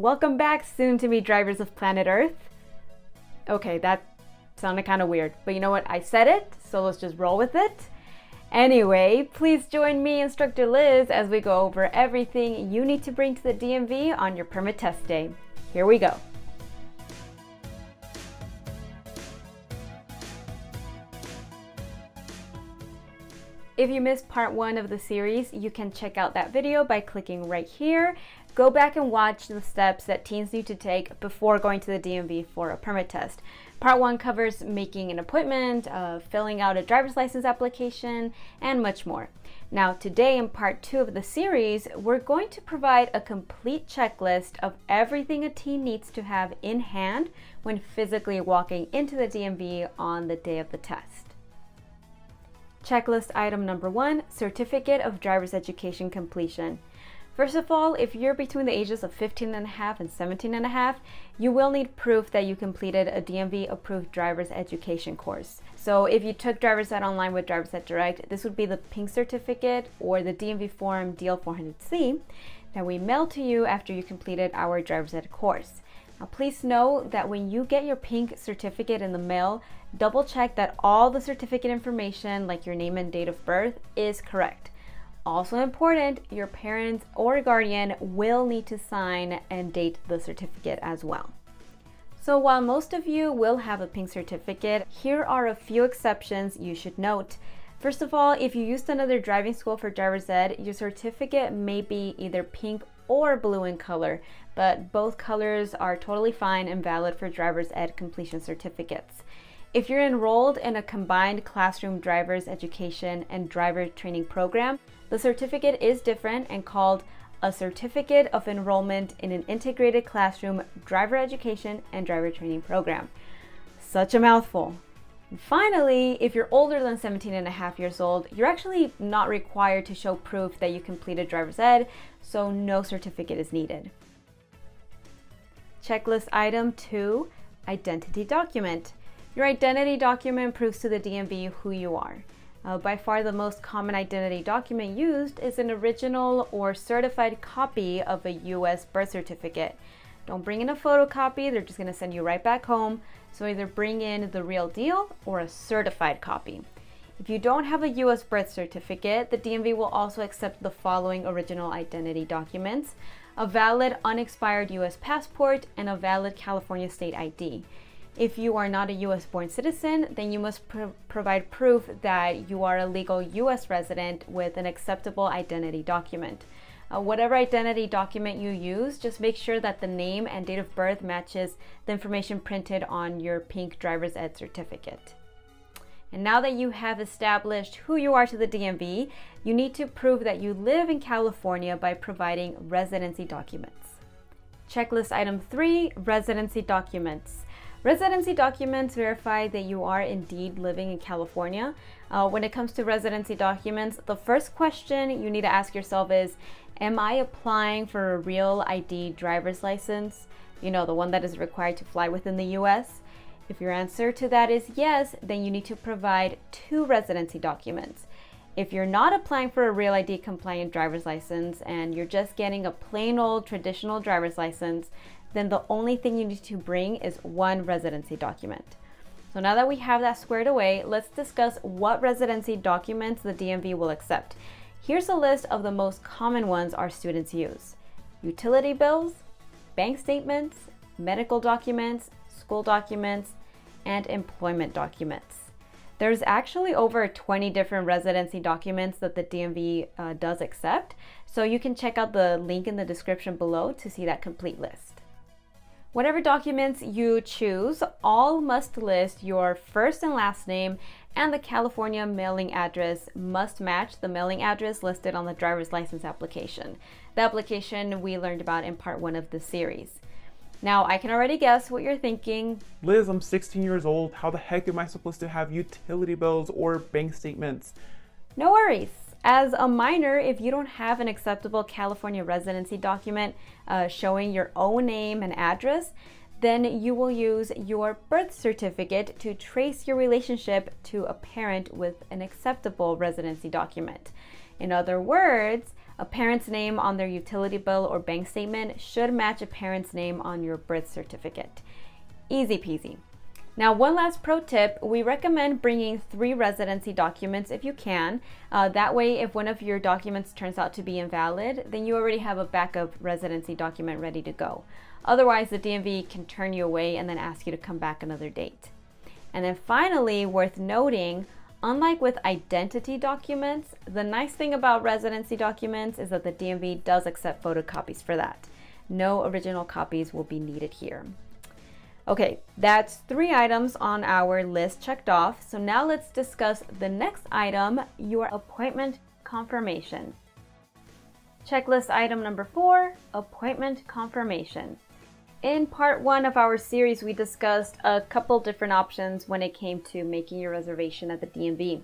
Welcome back, soon-to-be drivers of planet Earth. Okay, that sounded kind of weird, but you know what? I said it, so let's just roll with it. Anyway, please join me, Instructor Liz, as we go over everything you need to bring to the DMV on your permit test day. Here we go. If you missed part 1 of the series, you can check out that video by clicking right here. Go back and watch the steps that teens need to take before going to the DMV for a permit test. Part 1 covers making an appointment, filling out a driver's license application, and much more. Now today in part 2 of the series, we're going to provide a complete checklist of everything a teen needs to have in hand when physically walking into the DMV on the day of the test. Checklist item number 1, Certificate of Driver's Education Completion. First of all, if you're between the ages of 15 and a half and 17 and a half, you will need proof that you completed a DMV approved driver's education course. So if you took Driver's Ed Online with Driver's Ed Direct, this would be the pink certificate or the DMV form DL400C that we mail to you after you completed our Driver's Ed course. Now please know that when you get your pink certificate in the mail, double check that all the certificate information like your name and date of birth is correct. Also important, your parents or guardian will need to sign and date the certificate as well. So while most of you will have a pink certificate, here are a few exceptions you should note. First of all, if you used another driving school for driver's ed, your certificate may be either pink or blue in color, but both colors are totally fine and valid for driver's ed completion certificates. If you're enrolled in a combined classroom driver's education and driver training program, the certificate is different and called a Certificate of Enrollment in an Integrated Classroom Driver Education and Driver Training Program. Such a mouthful. And finally, if you're older than 17 and a half years old, you're actually not required to show proof that you completed driver's ed, so no certificate is needed. Checklist item 2, Identity Document. Your identity document proves to the DMV who you are. By far the most common identity document used is an original or certified copy of a US birth certificate. Don't bring in a photocopy, they're just going to send you right back home. So either bring in the real deal or a certified copy. If you don't have a US birth certificate, the DMV will also accept the following original identity documents: a valid unexpired US passport and a valid California state ID. If you are not a US born citizen, then you must provide proof that you are a legal US resident with an acceptable identity document. Whatever identity document you use, just make sure that the name and date of birth matches the information printed on your pink driver's ed certificate. And now that you have established who you are to the DMV, you need to prove that you live in California by providing residency documents. Checklist item 3, Residency Documents. Residency documents verify that you are indeed living in California. When it comes to residency documents, the first question you need to ask yourself is, am I applying for a real ID driver's license? You know, the one that is required to fly within the US? If your answer to that is yes, then you need to provide 2 residency documents. If you're not applying for a real ID compliant driver's license and you're just getting a plain old traditional driver's license, then the only thing you need to bring is 1 residency document. So now that we have that squared away, let's discuss what residency documents the DMV will accept. Here's a list of the most common ones our students use: utility bills, bank statements, medical documents, school documents, and employment documents. There's actually over 20 different residency documents that the DMV does accept, so you can check out the link in the description below to see that complete list. Whatever documents you choose, all must list your first and last name, and the California mailing address must match the mailing address listed on the driver's license application. The application we learned about in part 1 of the series. Now, I can already guess what you're thinking. Liz, I'm 16 years old. How the heck am I supposed to have utility bills or bank statements? No worries. As a minor, if you don't have an acceptable California residency document showing your own name and address, then you will use your birth certificate to trace your relationship to a parent with an acceptable residency document. In other words, A parent's name on their utility bill or bank statement should match a parent's name on your birth certificate. Easy peasy. Now, one last pro tip, we recommend bringing 3 residency documents if you can. That way, if one of your documents turns out to be invalid, then you already have a backup residency document ready to go. Otherwise, the DMV can turn you away and then ask you to come back another date. And then finally, worth noting, unlike with identity documents, the nice thing about residency documents is that the DMV does accept photocopies for that. No original copies will be needed here. Okay, that's 3 items on our list checked off. So now let's discuss the next item, your appointment confirmation. Checklist item number 4, appointment confirmation. In part 1 of our series, we discussed a couple different options when it came to making your reservation at the DMV.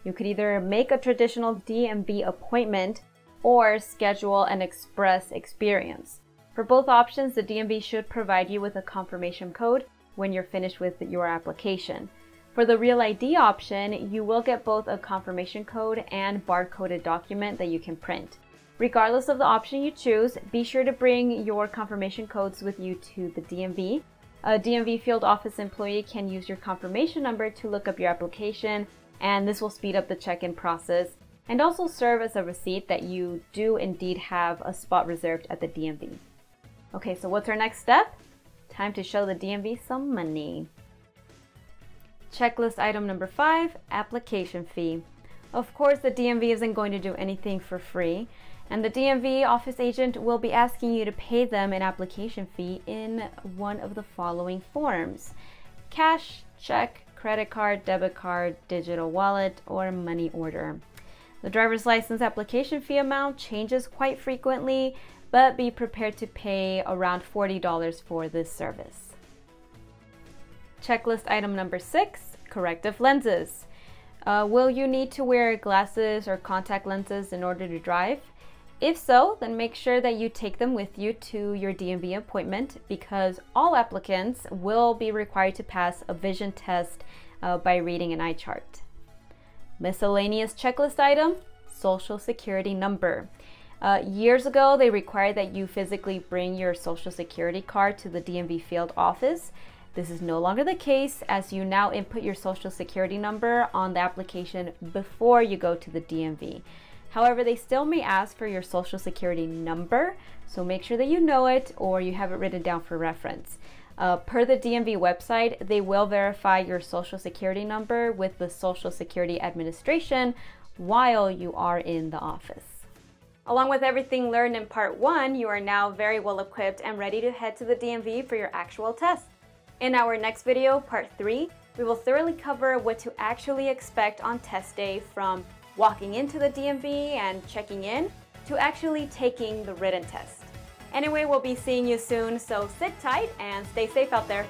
You could either make a traditional DMV appointment or schedule an express experience. For both options, the DMV should provide you with a confirmation code when you're finished with your application. For the Real ID option, you will get both a confirmation code and barcoded document that you can print. Regardless of the option you choose, be sure to bring your confirmation codes with you to the DMV. A DMV field office employee can use your confirmation number to look up your application, and this will speed up the check-in process and also serve as a receipt that you do indeed have a spot reserved at the DMV. Okay, so what's our next step? Time to show the DMV some money. Checklist item number 5, application fee. Of course, the DMV isn't going to do anything for free, and the DMV office agent will be asking you to pay them an application fee in one of the following forms: cash, check, credit card, debit card, digital wallet, or money order. The driver's license application fee amount changes quite frequently, but be prepared to pay around $40 for this service. Checklist item number 6, corrective lenses. Will you need to wear glasses or contact lenses in order to drive? If so, then make sure that you take them with you to your DMV appointment, because all applicants will be required to pass a vision test by reading an eye chart. Miscellaneous checklist item, Social Security number. Years ago, they required that you physically bring your Social Security card to the DMV field office. This is no longer the case, as you now input your Social Security number on the application before you go to the DMV. However, they still may ask for your Social Security number, so make sure that you know it or you have it written down for reference. Per the DMV website, they will verify your Social Security number with the Social Security Administration while you are in the office. Along with everything learned in part 1, you are now very well equipped and ready to head to the DMV for your actual test. In our next video, part 3, we will thoroughly cover what to actually expect on test day, from walking into the DMV and checking in to actually taking the written test. Anyway, we'll be seeing you soon, so sit tight and stay safe out there.